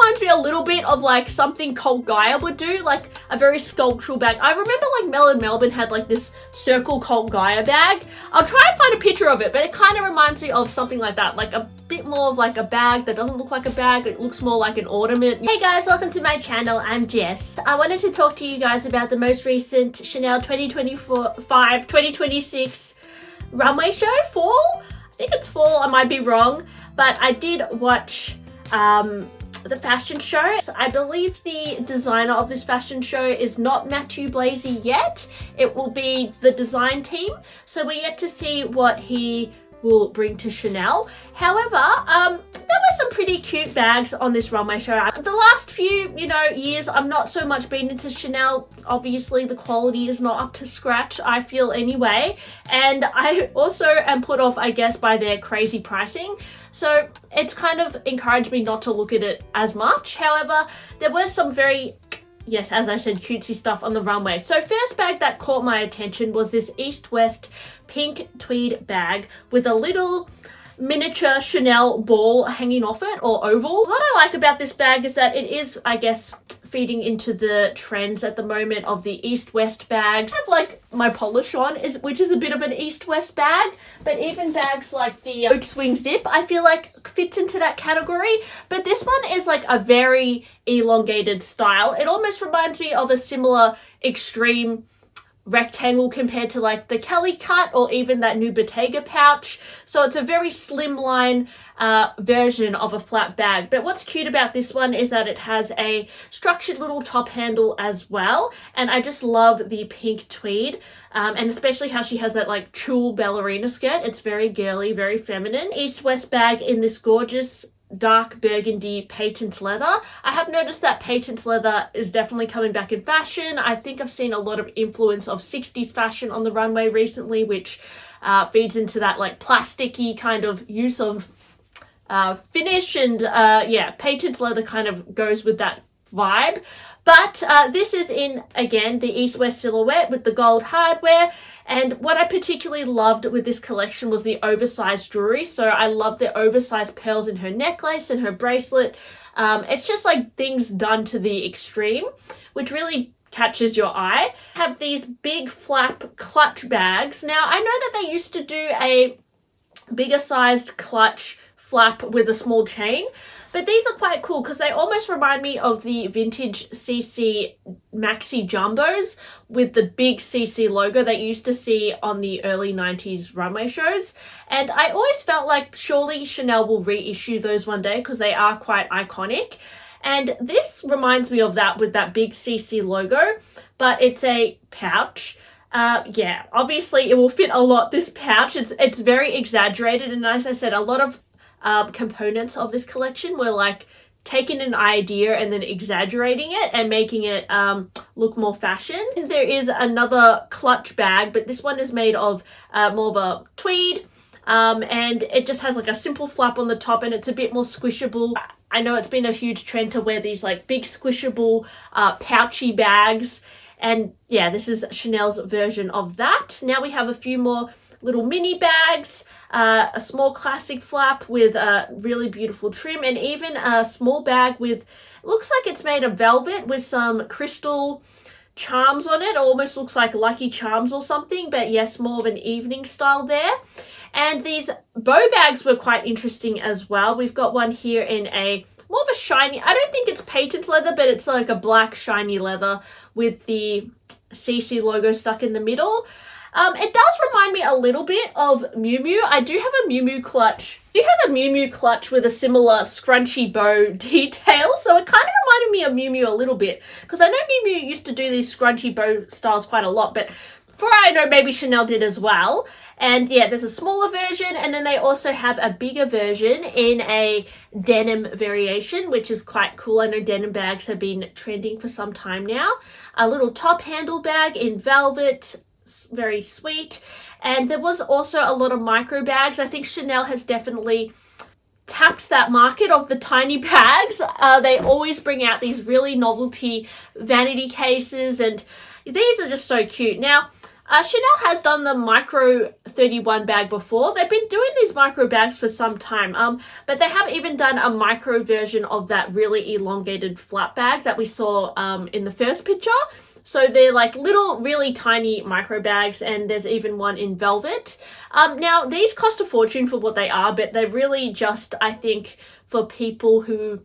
reminds me a little bit of like something Cult Gaia would do, like a very sculptural bag. I remember like Mel and Melbourne had like this circle Cult Gaia bag. I'll try and find a picture of it, but it kind of reminds me of something like that, like a bit more of like a bag that doesn't look like a bag. It looks more like an ornament. Hey guys, welcome to my channel. I'm Jess. I wanted to talk to you guys about the most recent Chanel 2025-2026 runway show. Fall? I think it's fall, I might be wrong, but I did watch the fashion show. I believe the designer of this fashion show is not Matthew Blazy yet. It will be the design team, so we're yet to see what he will bring to Chanel. However, there were some pretty cute bags on this runway show. The last few, years, I'm not so much been into Chanel. Obviously, the quality is not up to scratch, I feel anyway. And I also am put off, I guess, by their crazy pricing. So it's kind of encouraged me not to look at it as much. However, there was some very, yes, as I said, cutesy stuff on the runway. So first bag that caught my attention was this East-West pink tweed bag with a little miniature Chanel ball hanging off it, or oval. What I like about this bag is that it is, I guess, feeding into the trends at the moment of the East-West bags. I have like my polish on, which is a bit of an East-West bag, but even bags like the Oat Swing Zip, I feel like fits into that category. But this one is like a very elongated style. It almost reminds me of a similar extreme rectangle compared to like the Kelly cut or even that new Bottega pouch. So it's a very slimline version of a flat bag. But what's cute about this one is that it has a structured little top handle as well. And I just love the pink tweed, and especially how she has that like tulle ballerina skirt. It's very girly, very feminine. East-West bag in this gorgeous dark burgundy patent leather. I have noticed that patent leather is definitely coming back in fashion. I think I've seen a lot of influence of 60s fashion on the runway recently, which feeds into that like plasticky kind of use of finish, and yeah, patent leather kind of goes with that vibe. But this is in, again, the East-West silhouette with the gold hardware. And what I particularly loved with this collection was the oversized jewelry. So I love the oversized pearls in her necklace and her bracelet. It's just like things done to the extreme, which really catches your eye. Have these big flap clutch bags. Now, I know that they used to do a bigger sized clutch flap with a small chain, but these are quite cool because they almost remind me of the vintage CC Maxi Jumbos with the big CC logo that you used to see on the early 90s runway shows. And I always felt like surely Chanel will reissue those one day because they are quite iconic. And this reminds me of that with that big CC logo, but it's a pouch. Yeah, obviously it will fit a lot, this pouch. It's very exaggerated, and as I said, a lot of components of this collection were like taking an idea and then exaggerating it and making it look more fashion. There is another clutch bag, but this one is made of more of a tweed, and it just has like a simple flap on the top, and it's a bit more squishable. I know it's been a huge trend to wear these like big squishable pouchy bags, and yeah, this is Chanel's version of that. Now we have a few more little mini bags, a small classic flap with a really beautiful trim, and even a small bag with, looks like it's made of velvet with some crystal charms on it. Almost looks like Lucky Charms or something, but yes, more of an evening style there. And these bow bags were quite interesting as well. We've got one here in a more of a shiny, I don't think it's patent leather, but it's like a black shiny leather with the CC logo stuck in the middle. It does remind me a little bit of Miu Miu. I do have a Miu Miu clutch. I do have a Miu Miu clutch with a similar scrunchy bow detail, so it kind of reminded me of Miu Miu a little bit, because I know Miu Miu used to do these scrunchy bow styles quite a lot, but for all I know, maybe Chanel did as well. And yeah, there's a smaller version, and then they also have a bigger version in a denim variation, which is quite cool. I know denim bags have been trending for some time now. A little top handle bag in velvet, very sweet. And there was also a lot of micro bags. I think Chanel has definitely tapped that market of the tiny bags. They always bring out these really novelty vanity cases, and these are just so cute. Now, Chanel has done the micro 31 bag before. They've been doing these micro bags for some time, but they have even done a micro version of that really elongated flap bag that we saw in the first picture. So they're like little, really tiny micro bags, and there's even one in velvet. Now, these cost a fortune for what they are, but they're really just, I think, for people who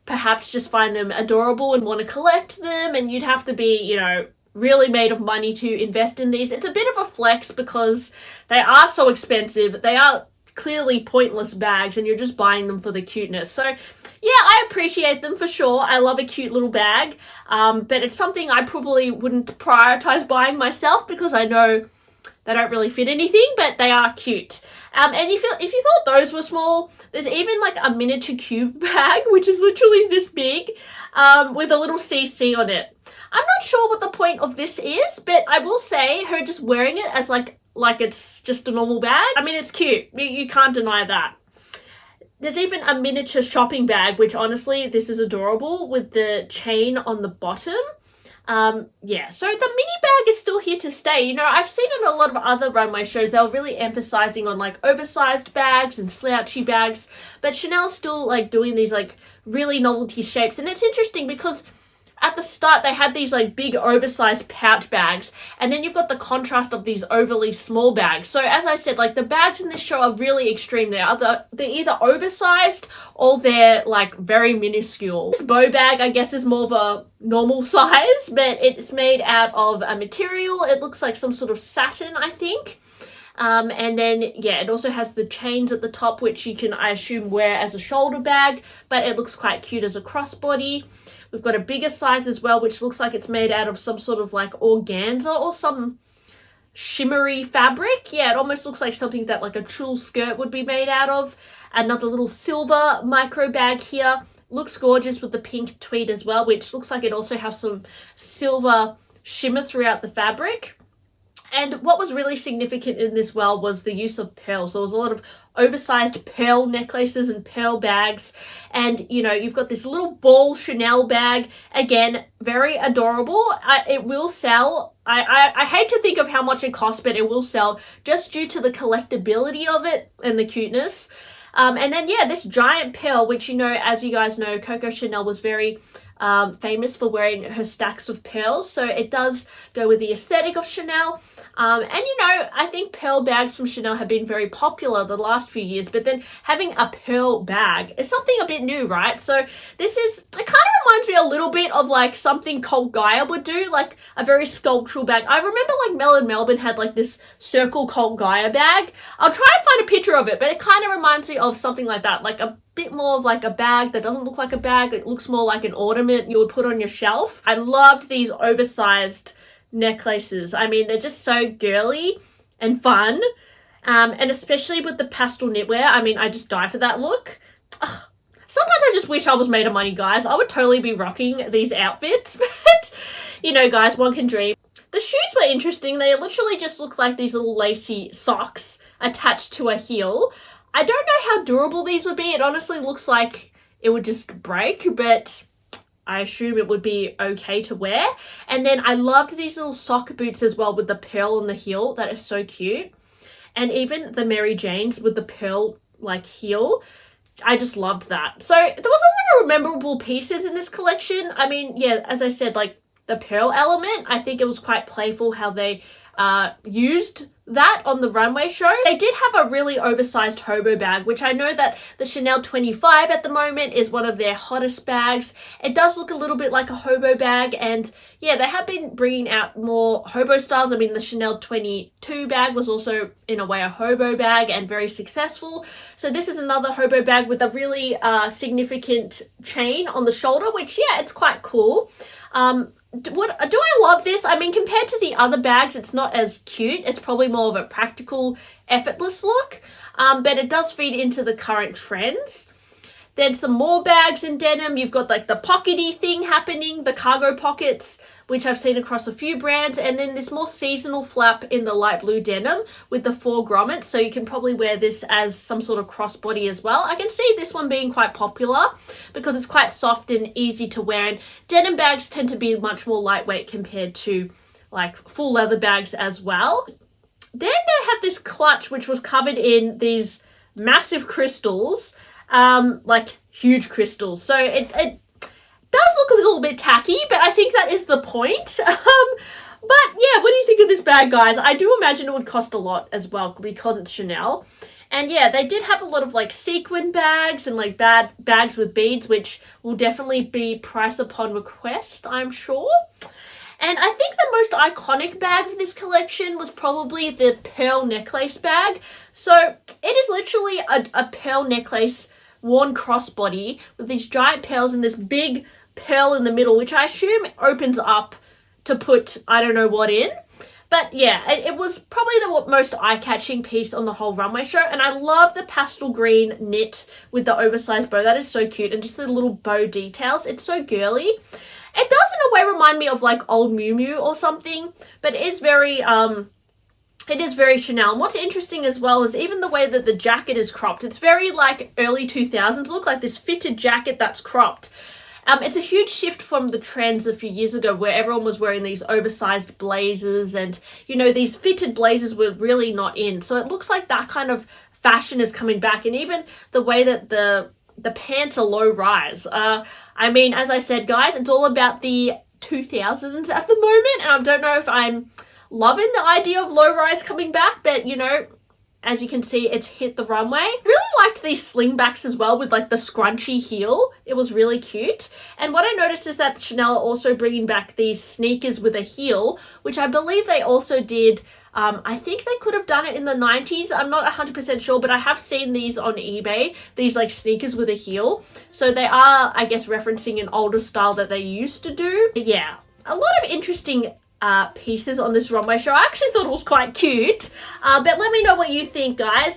perhaps just find them adorable and want to collect them, and you'd have to be, you know, really made of money to invest in these. It's a bit of a flex because they are so expensive. They are clearly pointless bags and you're just buying them for the cuteness. So yeah, I appreciate them for sure. I love a cute little bag, but it's something I probably wouldn't prioritize buying myself because I know they don't really fit anything, but they are cute. And if you thought those were small, there's even like a miniature cube bag, which is literally this big, with a little CC on it. I'm not sure what the point of this is, but I will say her just wearing it as like it's just a normal bag. I mean, it's cute. You can't deny that. There's even a miniature shopping bag, which honestly, this is adorable with the chain on the bottom. Yeah, so the mini bag is still here to stay. You know, I've seen in a lot of other runway shows, they were really emphasizing on like oversized bags and slouchy bags, but Chanel's still like doing these like really novelty shapes. And it's interesting because at the start, they had these like big oversized pouch bags, and then you've got the contrast of these overly small bags. So as I said, like the bags in this show are really extreme. They're either oversized or they're like very minuscule. This bow bag, I guess, is more of a normal size, but it's made out of a material. It looks like some sort of satin, I think. And then, yeah, it also has the chains at the top, which you can, I assume, wear as a shoulder bag, but it looks quite cute as a crossbody. We've got a bigger size as well, which looks like it's made out of some sort of like organza or some shimmery fabric. Yeah, it almost looks like something that like a tulle skirt would be made out of. Another little silver micro bag here. Looks gorgeous with the pink tweed as well, which looks like it also has some silver shimmer throughout the fabric. And what was really significant in this well was the use of pearls. There was a lot of oversized pearl necklaces and pearl bags. And, you know, you've got this little ball Chanel bag. Again, very adorable. It will sell. I hate to think of how much it costs, but it will sell just due to the collectability of it and the cuteness. And then, yeah, this giant pearl, which, you know, as you guys know, Coco Chanel was very famous for wearing her stacks of pearls. So it does go with the aesthetic of Chanel. And, you know, I think pearl bags from Chanel have been very popular the last few years, but then having a pearl bag is something a bit new, right? So it kind of reminds me a little bit of like something Cult Gaia would do, like a very sculptural bag. I remember like Mel in Melbourne had like this circle Cult Gaia bag. I'll try and find a picture of it, but it kind of reminds me of something like that, like a bit more of like a bag that doesn't look like a bag. It looks more like an ornament you would put on your shelf. I loved these oversized necklaces. I mean, they're just so girly and fun. And especially with the pastel knitwear, I mean, I just die for that look. Ugh. Sometimes I just wish I was made of money, guys. I would totally be rocking these outfits, but you know, guys, one can dream. The shoes were interesting. They literally just look like these little lacy socks attached to a heel. I don't know how durable these would be. It honestly looks like it would just break, but I assume it would be okay to wear. And then I loved these little sock boots as well with the pearl on the heel. That is so cute. And even the Mary Janes with the pearl like heel. I just loved that. So there was a lot of memorable pieces in this collection. I mean, yeah, as I said, like the pearl element, I think it was quite playful how they used that on the runway show. They did have a really oversized Hobo bag, which I know that the Chanel 25 at the moment is one of their hottest bags. It does look a little bit like a Hobo bag, and yeah, they have been bringing out more Hobo styles. I mean, the Chanel 22 bag was also in a way a Hobo bag and very successful. So this is another Hobo bag with a really significant chain on the shoulder, which yeah, it's quite cool. Do I love this? I mean, compared to the other bags, it's not as cute. It's probably more of a practical, effortless look, but it does feed into the current trends. Then some more bags in denim. You've got like the pockety thing happening, the cargo pockets, which I've seen across a few brands, and then this more seasonal flap in the light blue denim with the 4 grommets, so you can probably wear this as some sort of crossbody as well. I can see this one being quite popular because it's quite soft and easy to wear, and denim bags tend to be much more lightweight compared to like full leather bags as well. Then they had this clutch which was covered in these massive crystals, like huge crystals. So it does look a little bit tacky, but I think that is the point. But yeah, what do you think of this bag, guys? I do imagine it would cost a lot as well because it's Chanel. And yeah, they did have a lot of like sequin bags and like bags with beads, which will definitely be price upon request, I'm sure. And I think the most iconic bag for this collection was probably the pearl necklace bag. So it is literally a pearl necklace worn crossbody with these giant pearls and this big pearl in the middle, which I assume opens up to put I don't know what in. But yeah, it was probably the most eye-catching piece on the whole runway show. And I love the pastel green knit with the oversized bow. That is so cute. And just the little bow details. It's so girly. It does in a way remind me of like old Miu Miu or something. But it is very Chanel. And what's interesting as well is even the way that the jacket is cropped. It's very like early 2000s. Look like this fitted jacket that's cropped. It's a huge shift from the trends a few years ago where everyone was wearing these oversized blazers and, you know, these fitted blazers were really not in. So it looks like that kind of fashion is coming back. And even the way that the pants are low rise. I mean, as I said, guys, it's all about the 2000s at the moment. And I don't know if I'm loving the idea of low rise coming back, but, you know, as you can see, it's hit the runway. Really liked these slingbacks as well with like the scrunchy heel. It was really cute. And what I noticed is that Chanel are also bringing back these sneakers with a heel, which I believe they also did. I think they could have done it in the 90s. I'm not 100% sure, but I have seen these on eBay, these like sneakers with a heel. So they are, I guess, referencing an older style that they used to do. But yeah, a lot of interesting pieces on this runway show. I actually thought it was quite cute, but let me know what you think, guys.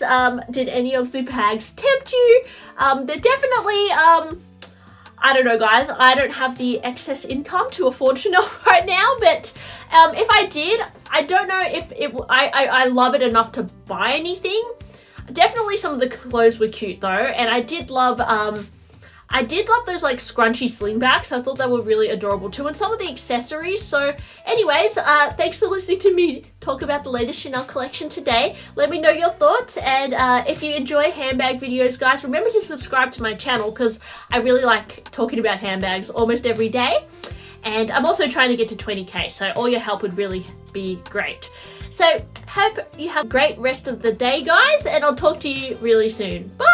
Did any of the bags tempt you? They're definitely I don't know, guys. I don't have the excess income to afford Chanel right now, but if I did, I don't know if I love it enough to buy anything. Definitely some of the clothes were cute though, and I did love those like scrunchy slingbacks. I thought they were really adorable too, and some of the accessories. So anyways, thanks for listening to me talk about the latest Chanel collection today. Let me know your thoughts, and if you enjoy handbag videos, guys, remember to subscribe to my channel because I really like talking about handbags almost every day. And I'm also trying to get to 20k, so all your help would really be great. So hope you have a great rest of the day, guys, and I'll talk to you really soon. Bye!